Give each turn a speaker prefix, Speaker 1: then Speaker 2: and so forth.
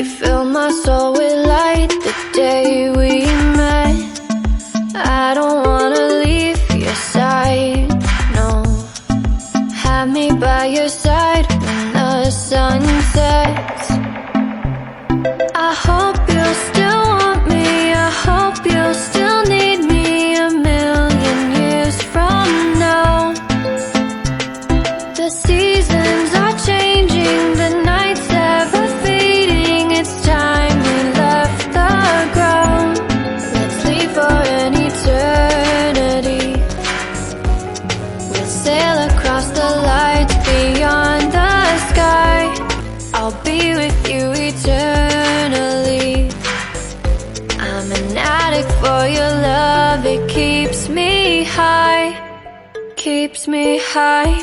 Speaker 1: You fill my soul with light the day we met. I don't wanna leave your side, no. Have me by your side when the sun sets. I hope you'll still want me, I hope you'll still need me 1,000,000 years from now. The seasons are changing, the nights ever fading. It's time we left the ground. Let's leave for an eternity. We'll sail across the lights beyond the sky. I'll be with you eternally. I'm an addict for your love, it keeps me high, keeps me high.